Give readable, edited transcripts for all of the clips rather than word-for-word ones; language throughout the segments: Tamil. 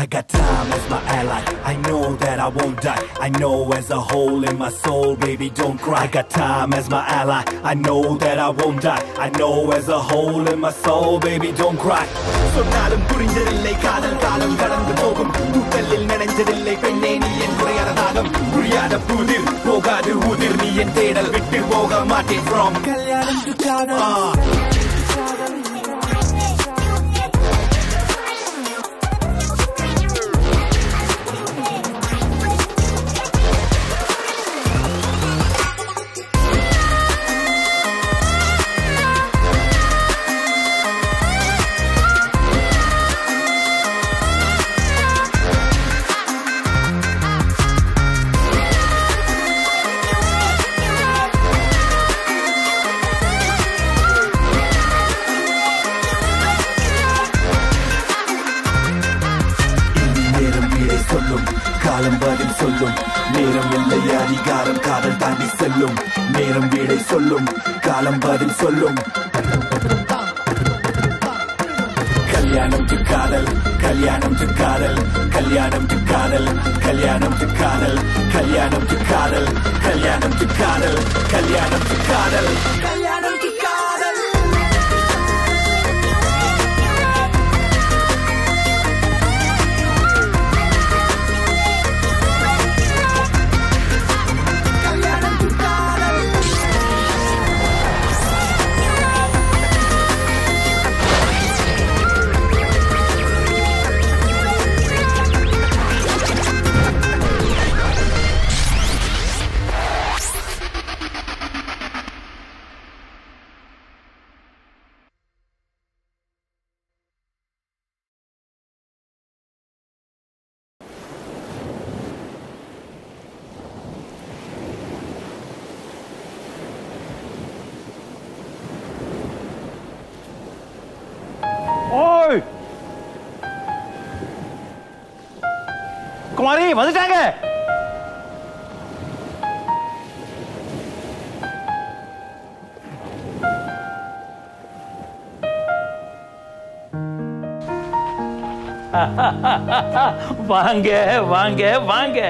I got time as my ally. I know that I won't die. I know as a hole in my soul, baby, don't cry. I got time as my ally. I know that I won't die. I know as a hole in my soul, baby, don't cry. சொன்னாலும் புரிஞ்சதில்லை காதல் காலம் கடந்து போகும் தூக்கலில் நினைஞ்சதில்லை பெண்ணே நீ என் குறையாத தாகம் புரியாத புதிர் போகாது உதிர் நீ என் தேடல் விட்டு போக மாட்டேன் from கல்யாணம் to காதல் காலம் பதில் சொல்லும் நேரம் இல்லை அதிகாரம் காதல் தாண்டி செல்லும் நேரம் வீடை சொல்லும் காலம் பதில் சொல்லும் கல்யாணம் டு காதல் கல்யாணம் டு காதல் கல்யாணம் டு காதல் கல்யாணம் டு காதல் கல்யாணம் டு காதல் கல்யாணம் டு காதல் கல்யாணம் டு காதல் கல்யாணம் டு காதல் குமாரி வந்துட்டாங்க. வாங்க வாங்க வாங்க.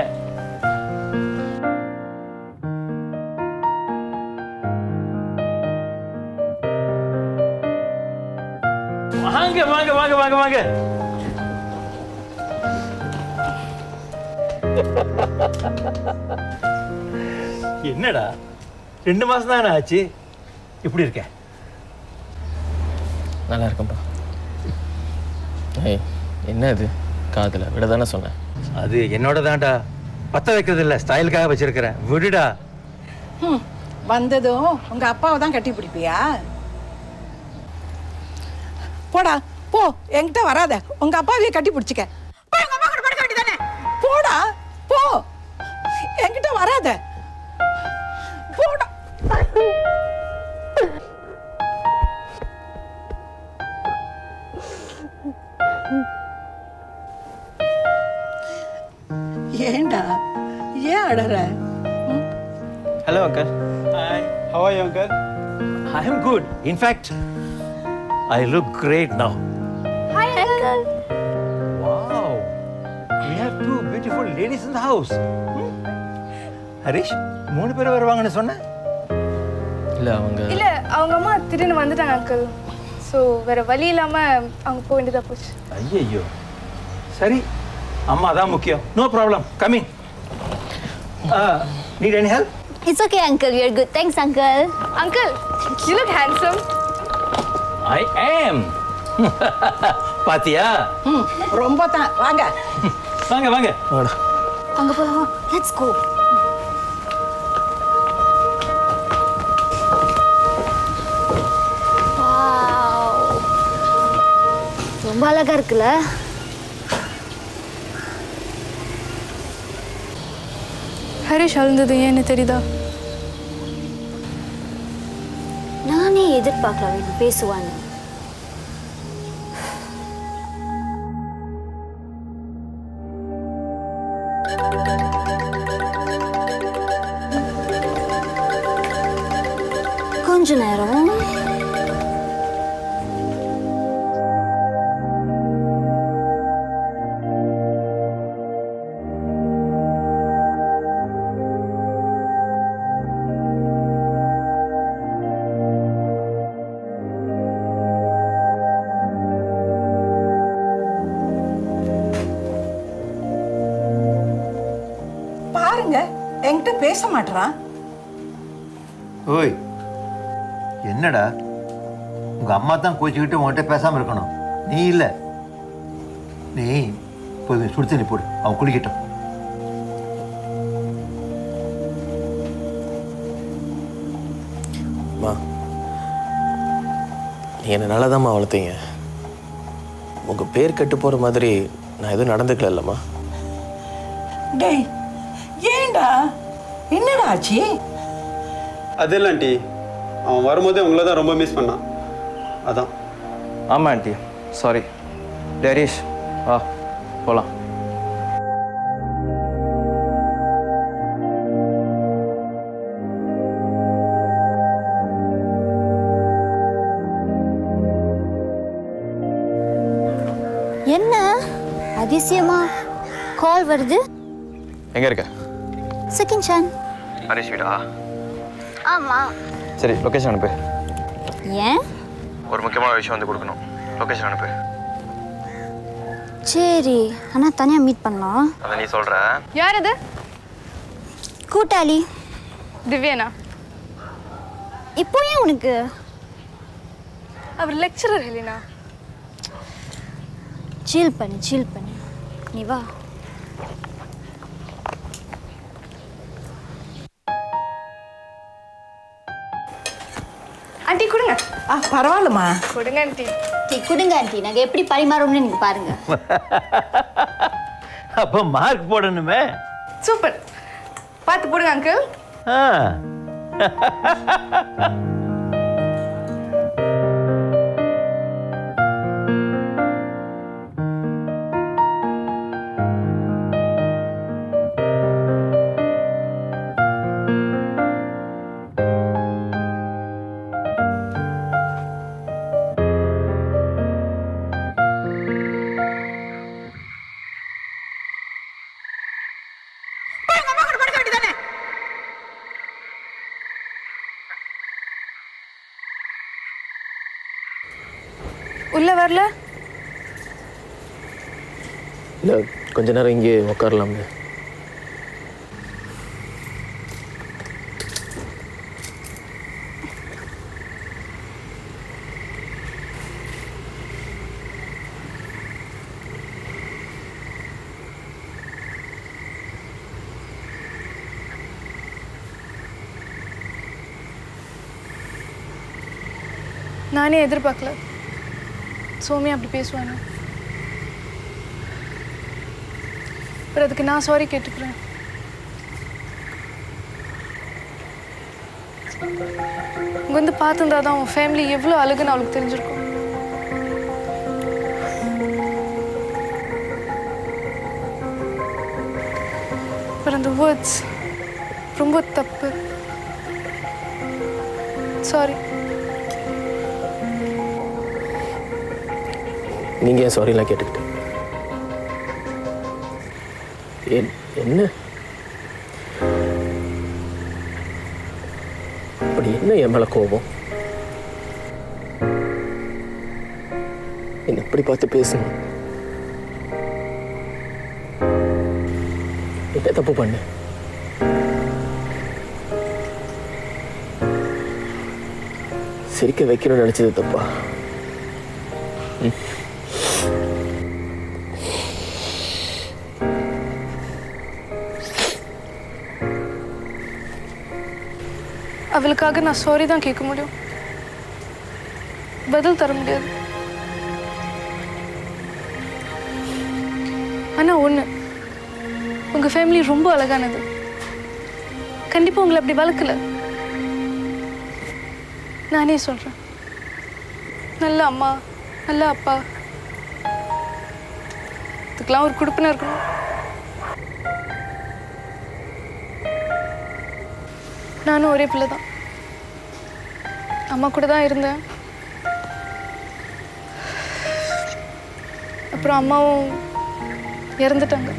வாங்க வாங்க வாங்க வாங்க வாங்க. என்னடா 2 மாசம் தானே ஆச்சு, எப்படி இருக்க? நல்லா இருக்கேன்ப்பா. என்ன இது காதுல விட தானே சொன்னேன். அது என்னோட தான்டா, பத்த வைக்கிறது இல்ல, ஸ்டைலுக்காக வச்சிருக்கிறேன், விடுடா. வந்ததும் உங்க அப்பாவை தான் கட்டி பிடிப்பியா? போடா போ, என்கிட்ட வராத, உங்க அப்பாவையே கட்டி பிடிச்சிக்க. போடா போ, என்கிட்ட வராத, போடா. ஏண்டா ஏன் அடற? Hello uncle. Hi. How are you uncle? I am good. In fact, I look great now. Hi uncle. Wow. We have 2 beautiful ladies in the house. Harish, 3 பேர் வருவாங்கன்னு சொன்ன? இல்ல அவங்க அம்மா திடீர்னு வந்துட்டாங்க அங்கிள். ஸோ வேற வழி இல்லாம அவங்க போக வேண்டியதா போச்சு. ஐயோ, சரி, அம்மா தான் முக்கியம். No problem, coming. Need any help? It's okay uncle, we are good. Thanks uncle. Uncle, you look handsome. I am. பாத்தியா? ரொம்ப தான். வாங்க வாங்க வாங்க. அங்க போலாம். Let's go. Wow. ரொம்ப அழகா இருக்குல்ல? ஹரிஷ் அழுந்தது ஏன்னு தெரியுதா? நானே எதிர்பார்க்கல இது பேசுவான்னு. கொஞ்ச நேரம் என்கிட்ட பேச மாட்டறான். ஓய், என்னடா உங்க அம்மா தான் கோச்சிக்கிட்டு உன்கிட்ட பேசாம இருக்கணும், நீ இல்ல. நீ போய் சுடு தண்ணி போடு, அவன் குளிக்கட்டும். அம்மா, நீ என்னை நல்லா தான்மா வளர்த்தீங்க. உங்கள் பேர் கெட்டு போகிற மாதிரி நான் எதுவும் நடந்துக்கல இல்லைம்மா. டேய், ஏண்டா என்னடா ஆச்சு? அது இல்லை ஆண்டி, அவன் வரும்போதே உங்களை தான் ரொம்ப மிஸ் பண்ணான், அதான். ஆமாம் ஆண்டி, சாரி. ஹரீஷ், வா போகலாம். என்ன அதிசயமா கால் வருது? எங்கே இருக்க? Second San. ஹரீஷ் வீடா? ஆமாம். சரி, லொக்கேஷன் அனுப்பு. ஏன்? ஒரு முக்கியமான விஷயம் வந்து கொடுக்கணும். லொக்கேஷன் அனுப்பு. சரி, ஆனால் தனியாக மீட் பண்ணலாம். அதை நீ சொல்கிற? யார் அது? கூட்டாளி திவ்யானா? இப்போ ஏன் உனக்கு? அவர் லெக்சரர் ஹெலினா. சில் பண்ணு நீ வா. ஆண்டி கொடுங்க. பரவாயில்லம்மா. கொடுங்க ஆண்டி. கொடுங்க ஆண்டி, நாங்கள் எப்படி பரிமாறோம்னு நீங்கள் பாருங்க. அப்போ மார்க் போடணுமே. சூப்பர், பார்த்து போடுங்க அங்கிள். உள்ள வரல? இல்லை, கொஞ்ச நேரம் இங்கே உட்காரலாமே. நானே எதிர்பார்க்கல சோமியா அப்படி பேசுவாங்க. அப்புறம் அதுக்கு நான் சாரி கேட்டுக்கிறேன். இங்க வந்து பார்த்துருந்தா தான் உன் ஃபேமிலி எவ்வளோ அழகுன்னு அவளுக்கு தெரிஞ்சிருக்கும். அப்புறம் அந்த வேர்ட்ஸ் ரொம்ப தப்பு. சாரி. நீங்கள் ஏன் சாரிலாம் கேட்டுக்கிட்டு? என்ன அப்படி என்ன என் மேலே கோபம்? என்ன எப்படி பார்த்து பேசணும்? என்ன தப்பு பண்ண? சிரிக்க வைக்கணும்னு நினைச்சது தப்பா? அவளுக்காக நான் சாரி தான் கேட்க முடியும், பதில் தர முடியாது. ஆனா ஒண்ணு, உங்க ஃபேமிலி ரொம்ப அழகானது. கண்டிப்பா உங்களை அப்படி வளர்க்கல. நானே சொல்றேன், நல்ல அம்மா நல்ல அப்பா, இதுக்கெல்லாம் ஒரு குடுப்பினர் இருக்கணும். நானும் ஒரே பிள்ளை தான், அம்மா கூட தான் இருந்தேன். அப்புறம் அம்மாவும் இறந்துட்டாங்க.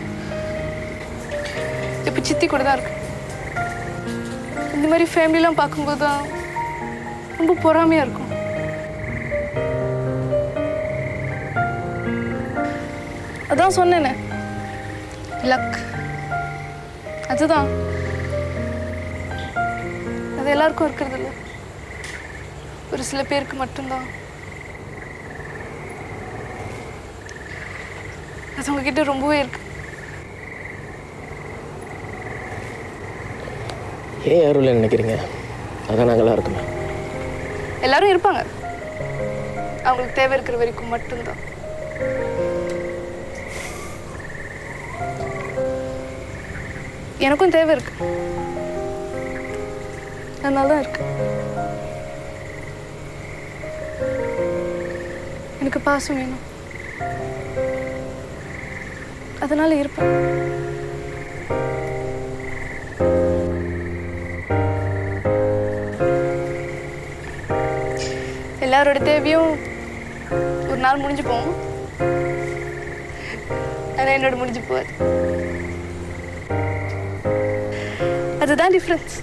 இப்போ சித்தி கூட தான் இருக்கு. இந்த மாதிரி ஃபேமிலிலாம் பார்க்கும்போது தான் ரொம்ப பொறாமையாக இருக்கும். அதான் சொன்னேனே, லக். அதுதான் அது எல்லாருக்கும் இருக்கிறது இல்லை, ஒரு சில பேருக்கு மட்டும்தான். அது உங்ககிட்ட ரொம்பவே இருக்கு. ஏன் யாரும் இல்லை நினைக்கிறீங்க? அதான் நாங்களாம் இருக்குமே. எல்லாரும் இருப்பாங்க, அவங்களுக்கு தேவை இருக்கிற வரைக்கும் மட்டும்தான். எனக்கும் தேவை இருக்கு, அதனால தான் இருக்கு. எனக்கு பாசம் வேணும், அதனால இருப்பேன். எல்லாரோட தேவையும் ஒரு நாள் முடிஞ்சு போகும், ஆனால் என்னோட முடிஞ்சு போகாது. அதுதான் difference.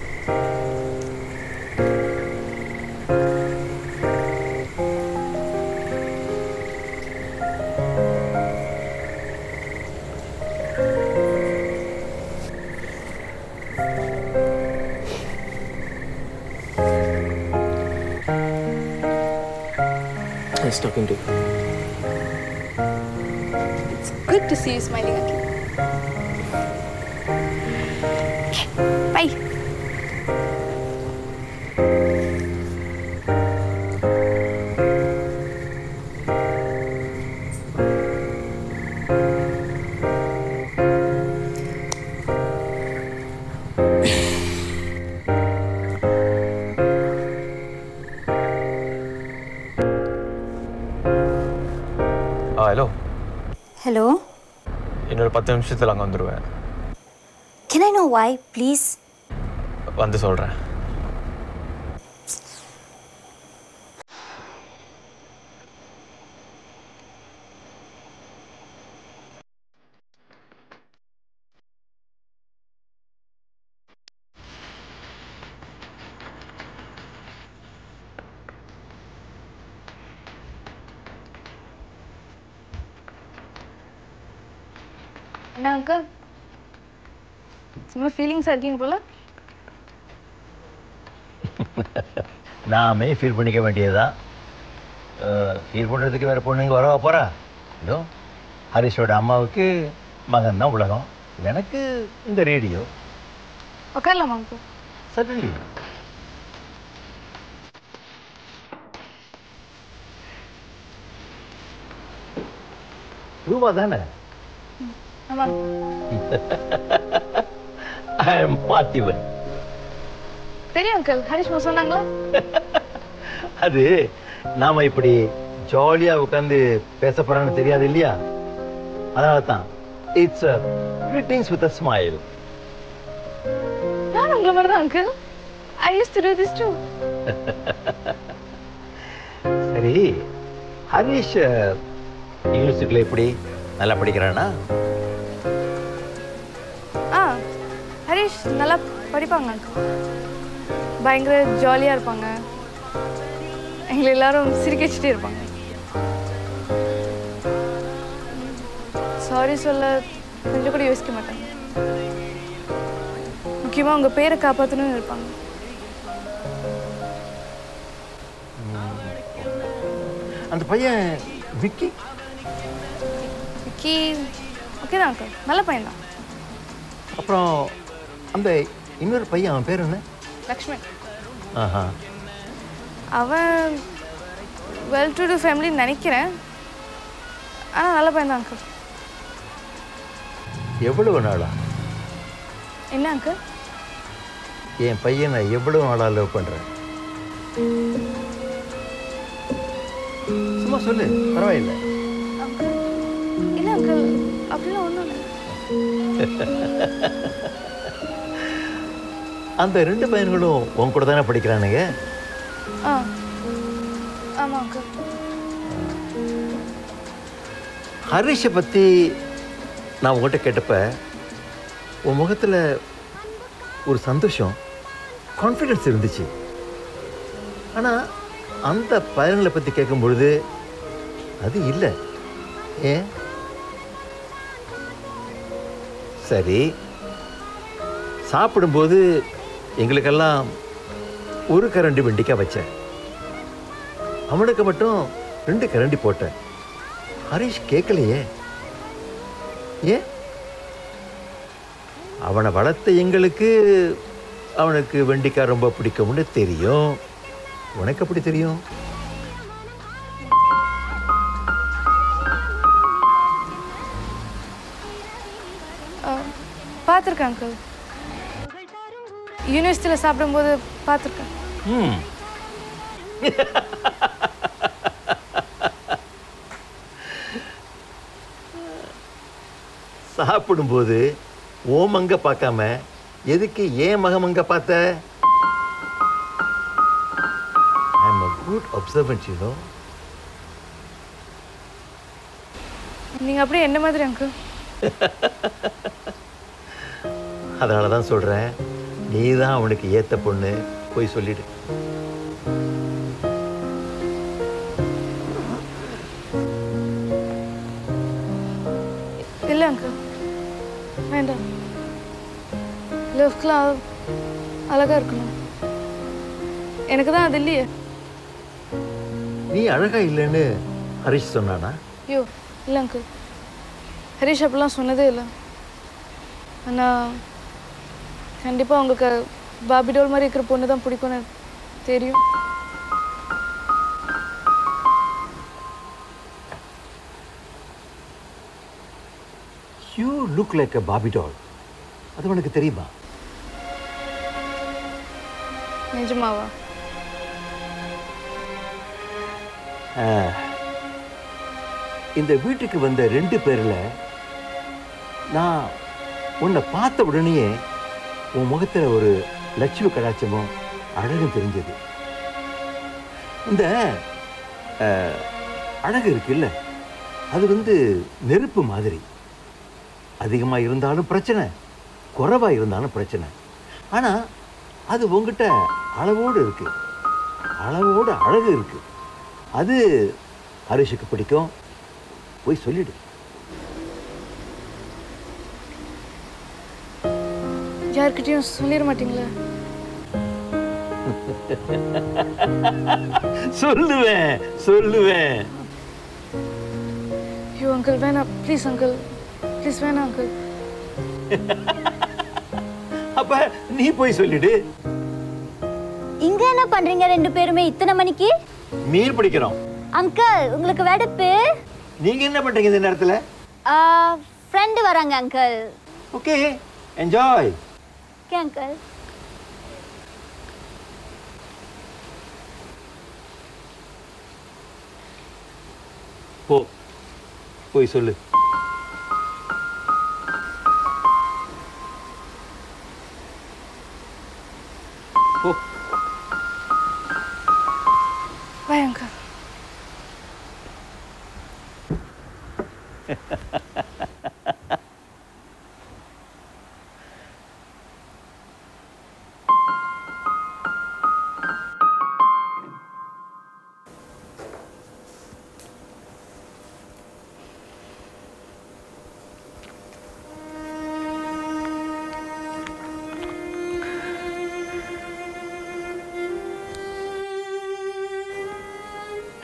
Nice talking to you. It's good to see you smiling again. Okay, bye. Hello. Hello. இன்னொரு 10 நிமிஷத்தில் அங்கே வந்துடுவேன். Can I know why, please? வந்து சொல்கிறேன். என்ன அங்கிள், சும்மா ஃபீலிங்ஸாக இருக்கீங்க போல? நாமே ஃபீல் பண்ணிக்க வேண்டியதா? ஃபீல் பண்ணுறதுக்கு வேறு பொண்ணுங்க வரவா போகிறா? இதோ ஹரிஷோட அம்மாவுக்கு மகன் தான் உலகம், எனக்கு இந்த ரேடியோ. உட்காரலாமா அங்கிள்? சரி. ரூபா தானே? ஆமாம். I am Parthiban. தெரியும் அங்கிள், ஹரிஷ் சொன்னாங்களா? அது நாம இப்படி ஜாலியா உட்காந்து பேச போறான்னு தெரியாது இல்லையா, அதனால தான் it's greetings with a smile. நான் உங்களை மாதிரி தான் uncle. I used to do this too. சரி, ஹரிஷ் யூனிவர்சிட்டியில் எப்படி நல்லா படிக்கிறானா? ஹரிஷ் நல்லா படிப்பாங்க அங்கிள், பயங்கர ஜாலியாக இருப்பாங்க, எங்களை எல்லாரும் சிரிக்க வச்சுட்டே இருப்பாங்க. சாரி சொல்ல கொஞ்சம் கூட யோசிக்க மாட்டாங்க, முக்கியமாக உங்கள் பேரை காப்பாற்றணும்னு இருப்பாங்க. அந்த பையன் விக்கி விக்கி ஓகே தான் அங்கிள், நல்ல பையன் தான். அப்புறம் அந்த இன்னொரு பையன், அவன் பேர் என்ன? லக்ஷ்மண். ஆஹா. அவன் வெல் டு டூ ஃபேமிலின்னு நினைக்கிறேன், ஆனால் நல்ல பையன் தான் அங்கிள். எவ்வளவு நாளா? என்ன அங்கிள்? என் பையனை எவ்வளவு நாளா லவ் பண்றேன்? சும்மா சொல்லு, பரவாயில்லை. இல்லை அங்கிள், அப்படிலாம் ஒன்றும் இல்லை. அந்த 2 பையன்களும் உன் கூட தானே படிக்கிறானுங்க? ஆமாம் அங்கிள். ஹரிஷை பற்றி நான் உங்கள்கிட்ட கேட்டப்ப உன் முகத்தில் ஒரு சந்தோஷம், கான்ஃபிடென்ஸ் இருந்துச்சு. ஆனால் அந்த பையன்களை பற்றி கேட்கும் பொழுது அது இல்லை. ஏன்? சரி, சாப்பிடும்போது எங்களுக்கெல்லாம் ஒரு கரண்டி வெண்டிக்காய் வச்சேன். அவனுக்கு மட்டும் 2 கரண்டி போட்டேன். ஹரிஷ் கேட்கலையே. ஏன்? அவனை வளர்த்த எங்களுக்கு அவனுக்கு வெண்டிக்காய் ரொம்ப பிடிக்கும்னு தெரியும். உனக்கு எப்படி தெரியும்? பார்த்துருக்கேன் அங்கிள். யூனிவர்சிட்டியில் சாப்பிடும்போது பார்த்துருக்கேன். சாப்பிடும்போது ஓ மங்க பார்க்காம எதுக்கு ஏன் மகமங்க பார்த்த? ஐ அம் a good observant, you know. நீங்கள் அப்படியே என்ன மாதிரி அங்கிள்? அதனால தான் சொல்கிறேன், நீ தான் அவனுக்கு ஏற்ற பொண்ணு. போய் சொல்லிடு. இல்லை அங்கிள், வேண்டாம். லவ்க்கெலாம் அழகாக இருக்கணும். எனக்கு தான் அது இல்லையே. நீ அழகா இல்லைன்னு ஹரிஷ் சொன்னானா? ஐயோ இல்லை அங்கிள், ஹரிஷ் அப்படிலாம் சொன்னதே இல்லை. ஆனால் கண்டிப்பாக உங்களுக்கு பாபி டோல் மாதிரி இருக்கிற பொண்ணு தான் பிடிக்கும்னு தெரியும். You look like a Barbie doll. அது உனக்கு தெரியுமா? நிஜமாவா? இந்த வீட்டுக்கு வந்த 2 பேர்ல நான் உன்னை பார்த்த உடனேயே உன் முகத்தில் ஒரு லட்சுமி கடாட்சமும் அழகும் தெரிஞ்சது. இந்த அழகு இருக்குல்ல, அது நெருப்பு மாதிரி. அதிகமாக இருந்தாலும் பிரச்சனை, குறைவாக இருந்தாலும் பிரச்சனை. ஆனால் அது உங்ககிட்ட அளவோடு இருக்கு, அளவோடு அழகு இருக்கு. அது ஹரிஷுக்கு பிடிக்கும். போய் சொல்லிடு. யார்கிட்டயும் சொல்லிட மாட்டீங்களா? சொல்லுவேன் சொல்லுவேன். ஐயோ அங்கிள் வேணாம், ப்ளீஸ் அங்கிள், ப்ளீஸ் வேணாம் அங்கிள். அப்ப நீ போய் சொல்லிடு. இங்க என்ன பண்றீங்க 2 பேருமே இத்தனை மணிக்கு? மீன் பிடிக்கிறோம். அங்கிள் உங்களுக்கு வெடுப்பு? நீங்க என்ன பண்றீங்க இந்த நேரத்துல? ஃப்ரெண்ட் வராங்க uncle. Okay, enjoy. Okay uncle. போய் சொல்லு. போ. Bye uncle.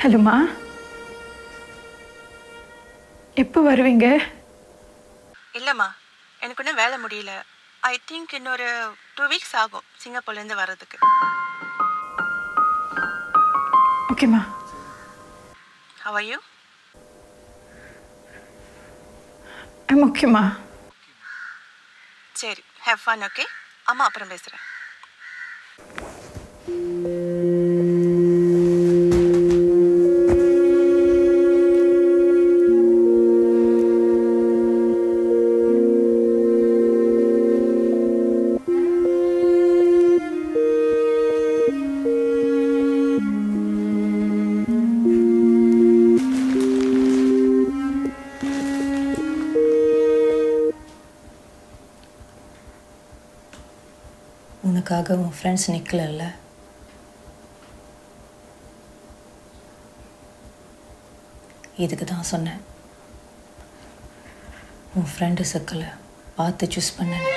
ஹலோம்மா, எப்போ வருவீங்க? இல்லைம்மா, எனக்கு ஒன்றும் வேலை முடியல. ஐ திங்க் இன்னொரு 2 வீக்ஸ் ஆகும் சிங்கப்பூர்லேருந்து வர்றதுக்கு. ஓகேம்மா. How are you? I'm ஓகேம்மா. சரி, have fun, okay? அம்மா அப்புறம் பேசுகிறேன். உனக்காக உன் ஃப்ரெண்ட்ஸ் நிற்கலல்ல, இதுக்கு தான் சொன்னேன். உன் ஃப்ரெண்டு சர்க்கிளை பார்த்து சூஸ் பண்ணேன்.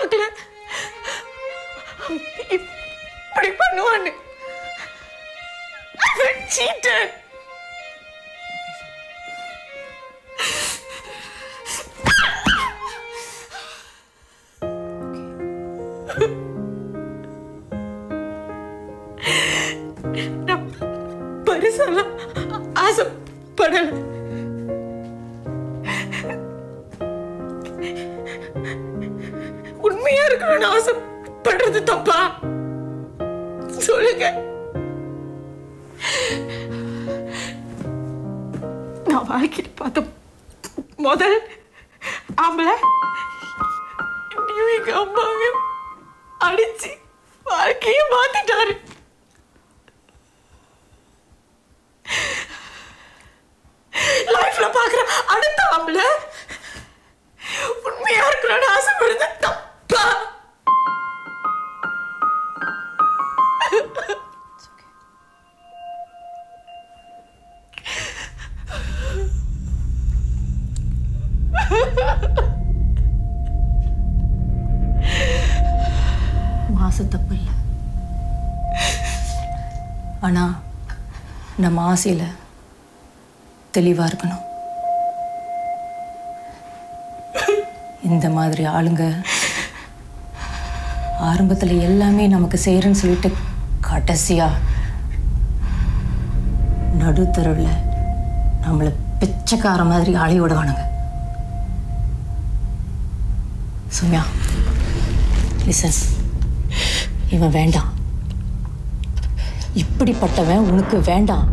எதிர்பார்க்கல இப்படி பண்ணுவான்னு. cheated. நான் பரிசெல்லாம் ஆசைப்படல. உண்மையா இருக்கணும்னு ஆசைப்படுறது தப்பா? சொல்லுங்க. நான் வாழ்க்கையில் பார்த்த முதல் ஆம்பளை எங்க அம்மாவை அடிச்சு வாழ்க்கையை மாத்திட்டாரு. லைஃப்ல பாக்குற அடுத்த ஆம்பளை உண்மையா இருக்கணும்னு ஆசைப்படுறது தப்பா? ஆசை தப்பு இல்லை. ஆனா நம்ம ஆசையில தெளிவா இருக்கணும். இந்த மாதிரி ஆளுங்க ஆரம்பத்துல எல்லாமே நமக்கு செய்யறேன்னு சொல்லிட்டு கடைசியா நடுத்தரவுல நம்மளை பிச்சைக்கார மாதிரி ஆளி விடுவானுங்க. சும்யா லிசன், இவன் வேண்டாம். இப்படிப்பட்டவன் உனக்கு வேண்டாம்.